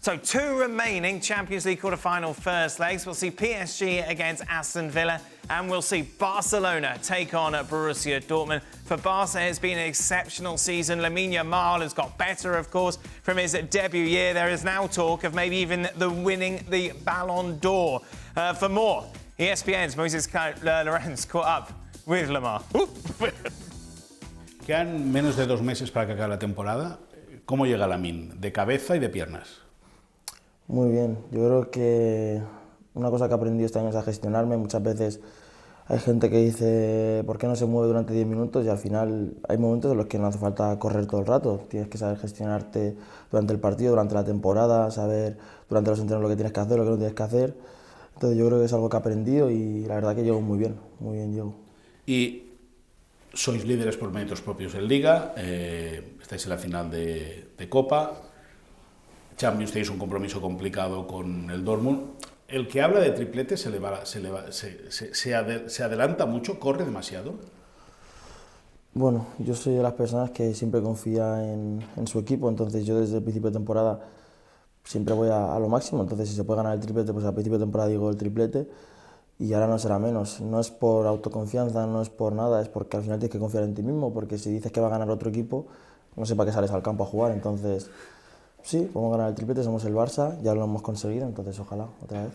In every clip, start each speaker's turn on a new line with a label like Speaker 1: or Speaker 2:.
Speaker 1: So 2 remaining Champions League quarter-final first legs. We'll see PSG against Aston Villa, and we'll see Barcelona take on Borussia Dortmund. For Barca, it's been an exceptional season. Lamine Yamal has got better, of course, from his debut year. There is now talk of maybe even winning the Ballon d'Or. For more, ESPN's Moses Lorenz caught up with Lamar.
Speaker 2: Quedan menos de 2 meses para que acabe la temporada. ¿Cómo llega Lamine? ¿De cabeza y de piernas?
Speaker 3: Muy bien. Yo creo que una cosa que he aprendido este año es a gestionarme. Muchas veces hay gente que dice ¿por qué no se mueve durante 10 minutos? Y al final hay momentos en los que no hace falta correr todo el rato. Tienes que saber gestionarte durante el partido, durante la temporada, saber durante los entrenos lo que tienes que hacer, lo que no tienes que hacer. Entonces yo creo que es algo que he aprendido y la verdad que llego muy bien llego.
Speaker 2: Y sois líderes por méritos propios en Liga, estáis en la final de Copa, Champions tenéis un compromiso complicado con el Dortmund. El que habla de triplete se adelanta mucho, corre demasiado.
Speaker 3: Bueno, yo soy de las personas que siempre confía en su equipo, entonces yo desde el principio de temporada siempre voy a lo máximo, entonces si se puede ganar el triplete, pues al principio de temporada digo el triplete. Y ahora no será menos. No es por autoconfianza, no es por nada, es porque al final tienes que confiar en ti mismo, porque si dices que va a ganar otro equipo, no sé para qué sales al campo a jugar. Entonces, sí, podemos ganar el triplete, somos el Barça, ya lo hemos conseguido, entonces ojalá, otra vez.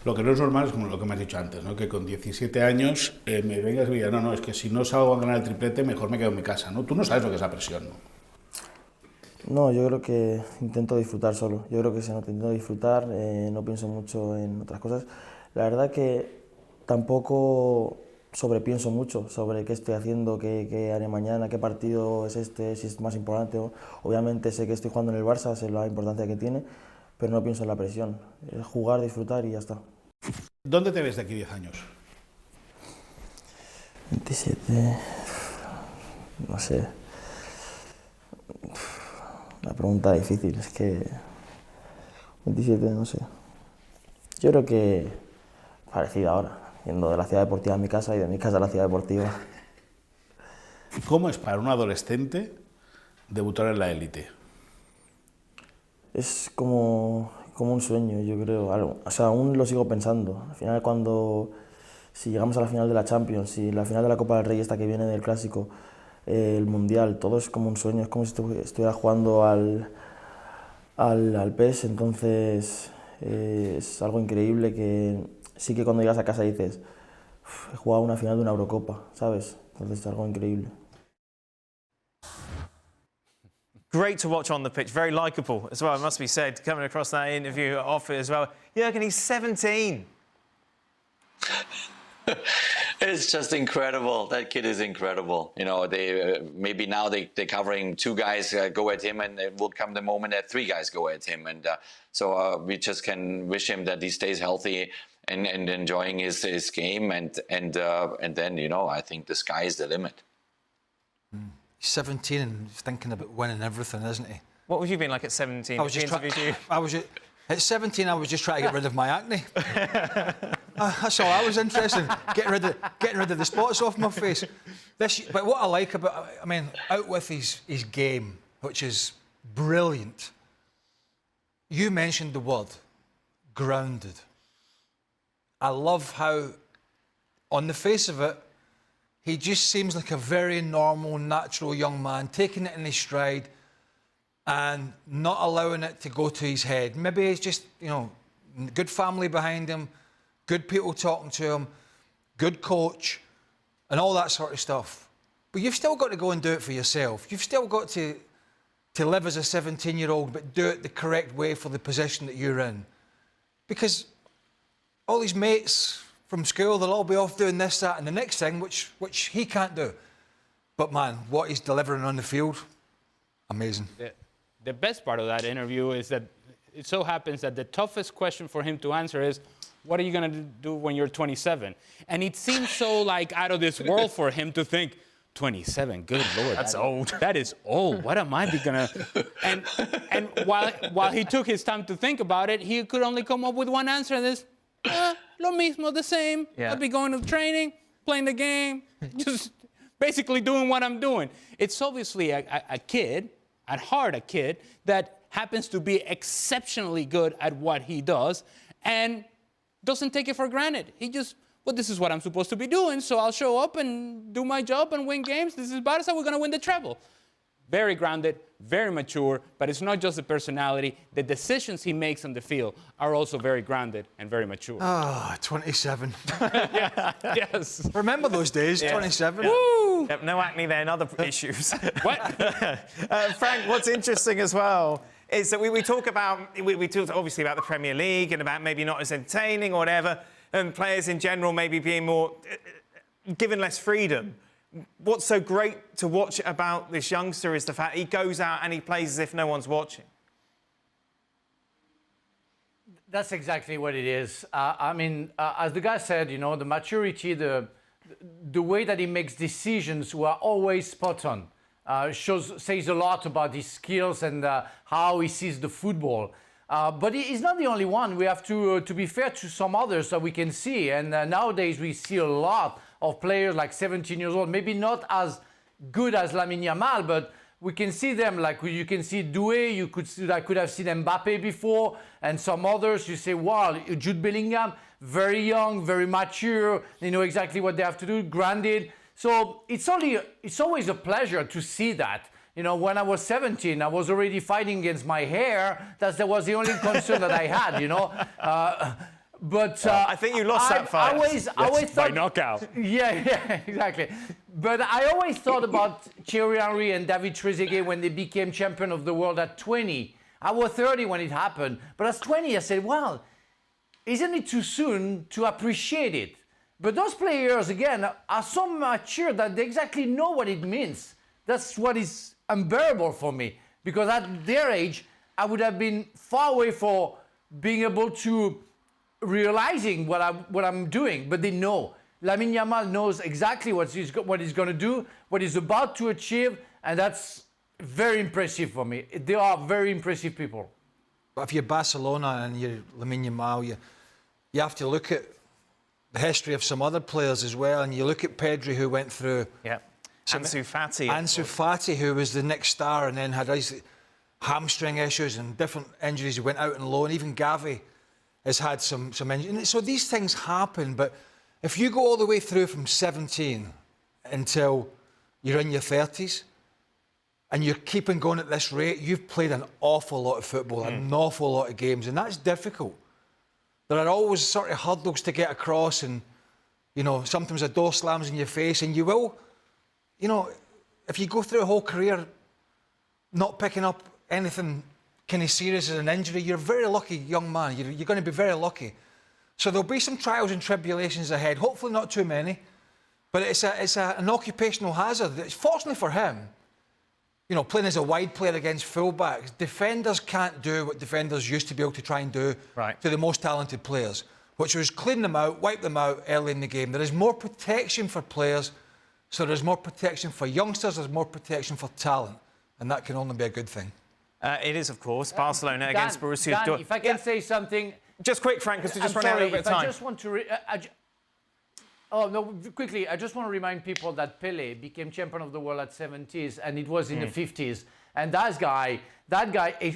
Speaker 2: Lo que no es normal es como lo que me has dicho antes, ¿no? Que con 17 años me vengas y digas, no, es que si no salgo a ganar el triplete, mejor me quedo en mi casa, ¿no? Tú no sabes lo que es la presión, ¿no?
Speaker 3: No, yo creo que intento disfrutar solo. Yo creo que si no intento disfrutar, no pienso mucho en otras cosas. La verdad que tampoco sobrepienso mucho sobre qué estoy haciendo, qué haré mañana, qué partido es este, si es más importante. Obviamente sé que estoy jugando en el Barça, sé la importancia que tiene, pero no pienso en la presión. Es jugar, disfrutar y ya está.
Speaker 2: ¿Dónde te ves de aquí 10 años?
Speaker 3: 27... no sé. Una pregunta difícil, es que... 27, no sé. Yo creo que parecido ahora, yendo de la ciudad deportiva a mi casa y de mi casa a la ciudad deportiva.
Speaker 2: ¿Cómo es para un adolescente debutar en la élite?
Speaker 3: Es como un sueño, yo creo. O sea, aún lo sigo pensando. Al final, si llegamos a la final de la Champions, si la final de la Copa del Rey esta que viene del Clásico, el Mundial, todo es como un sueño, es como si estuviera jugando al PES, entonces es algo increíble que sí que cuando llegas a casa dices, he jugado una final de una Eurocopa, ¿sabes? Entonces es algo increíble.
Speaker 1: Great to watch on the pitch, very likeable as well, it must be said, coming across that interview off it as well. Jurgen, he's 17.
Speaker 4: It's just incredible. That kid is incredible. You know, maybe now they're covering 2 guys go at him, and it will come the moment that 3 guys go at him. And so we just can wish him that he stays healthy and enjoying his game. And then, you know, I think the sky is the limit.
Speaker 5: He's 17 and thinking about winning everything, isn't he?
Speaker 1: What would you been like at 17?
Speaker 5: At 17, I was just trying to get rid of my acne. That's all I was interested in, getting rid of the spots off my face. But what I like about, I mean, out with his game, which is brilliant. You mentioned the word, grounded. I love how, on the face of it, he just seems like a very normal, natural young man, taking it in his stride and not allowing it to go to his head. Maybe it's just, you know, good family behind him, good people talking to him, good coach, and all that sort of stuff. But you've still got to go and do it for yourself. You've still got to live as a 17-year-old, but do it the correct way for the position that you're in. Because all his mates from school, they'll all be off doing this, that, and the next thing, which he can't do. But man, what he's delivering on the field, amazing.
Speaker 6: The best part of that interview is that it so happens that the toughest question for him to answer is, what are you going to do when you're 27? And it seems so like out of this world for him to think, 27, good Lord.
Speaker 1: That's old.
Speaker 6: That is old. What am I going to... And while he took his time to think about it, he could only come up with one answer, and this, lo mismo, the same.
Speaker 1: Yeah.
Speaker 6: I'll be going to training, playing the game, just basically doing what I'm doing. It's obviously a kid, at heart a kid, that happens to be exceptionally good at what he does and doesn't take it for granted. He just, well, this is what I'm supposed to be doing, so I'll show up and do my job and win games. This is Barca, we're going to win the treble. Very grounded, very mature, but it's not just the personality. The decisions he makes on the field are also very grounded and very mature.
Speaker 5: Ah, 27.
Speaker 6: Yes.
Speaker 5: Remember those days, 27?
Speaker 6: Woo!
Speaker 1: Yep, no acne there and other issues.
Speaker 6: What?
Speaker 1: Frank, what's interesting as well is that we talk about, we talked obviously about the Premier League and about maybe not as entertaining or whatever, and players in general maybe being more, given less freedom. What's so great to watch about this youngster is the fact he goes out and he plays as if no one's watching.
Speaker 7: That's exactly what it is. I mean, as the guy said, you know, the maturity, the way that he makes decisions were always spot on. Says a lot about his skills and how he sees the football. But he's not the only one. We have to be fair to some others that we can see. And nowadays we see a lot of players like 17 years old, maybe not as good as Lamine Yamal, but we can see them, like you can see Doué, I could have seen Mbappe before, and some others. You say, wow, Jude Bellingham, very young, very mature, they know exactly what they have to do, grounded. So it's always a pleasure to see that. You know, when I was 17, I was already fighting against my hair. That was the only concern that I had, you know. But
Speaker 1: I think you lost that fight.
Speaker 7: I always thought,
Speaker 6: by knockout.
Speaker 7: Yeah, exactly. But I always thought about Thierry Henry and David Trezeguet when they became champion of the world at 20. I was 30 when it happened. But at 20, I said, well, isn't it too soon to appreciate it? But those players, again, are so mature that they exactly know what it means. That's what is unbearable for me. Because at their age, I would have been far away from being able to realizing what I'm doing, but they know. Lamine Yamal knows exactly what he's going to do, what he's about to achieve, and that's very impressive for me. They are very impressive people.
Speaker 5: But if you're Barcelona and you're Lamine Yamal, you have to look at the history of some other players as well, and you look at Pedri, who went through...
Speaker 1: Yeah. Ansu Fati.
Speaker 5: Ansu Fati, who was the next star and then had hamstring issues and different injuries. He went out on loan. Even Gavi has had some injuries. So these things happen, but if you go all the way through from 17 until you're in your 30s and you're keeping going at this rate, you've played an awful lot of football, an awful lot of games, and that's difficult. There are always sort of hurdles to get across, and, you know, sometimes a door slams in your face, and you will, you know, if you go through a whole career not picking up anything kind of serious as an injury, you're a very lucky young man. You're going to be very lucky. So there'll be some trials and tribulations ahead. Hopefully not too many, but it's an occupational hazard. Fortunately for him, you know, playing as a wide player against fullbacks, defenders can't do what defenders used to be able to try and do to the most talented players, which was clean them out, wipe them out early in the game. There is more protection for players, so there's more protection for youngsters, there's more protection for talent, and that can only be a good thing.
Speaker 1: It is, of course, Barcelona against Borussia Dortmund.
Speaker 7: If I can say something...
Speaker 1: Just quick, Frank, because we just run out a little bit of time.
Speaker 7: I just want to... quickly, I just want to remind people that Pelé became champion of the world at 70s, and it was in the 50s. And that guy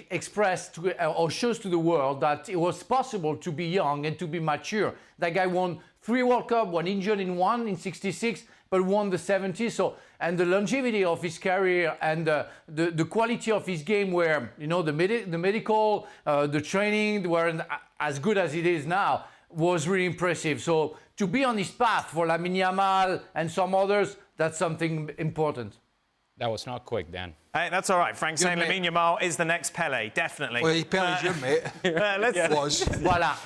Speaker 7: expressed or shows to the world that it was possible to be young and to be mature. That guy won 3 World Cups, one injured in one in 66, but won the 70s. So, and the longevity of his career and the quality of his game, where, you know, the medical, the training weren't as good as it is now, was really impressive. So to be on his path for Lamine Yamal and some others, that's something important.
Speaker 6: That was not quick, Dan.
Speaker 1: Hey, that's all right. Frank saying Lamine Yamal is the next Pelé, definitely.
Speaker 5: Well, Pelé's your mate.
Speaker 1: Let's...
Speaker 5: Was.
Speaker 7: Voilà.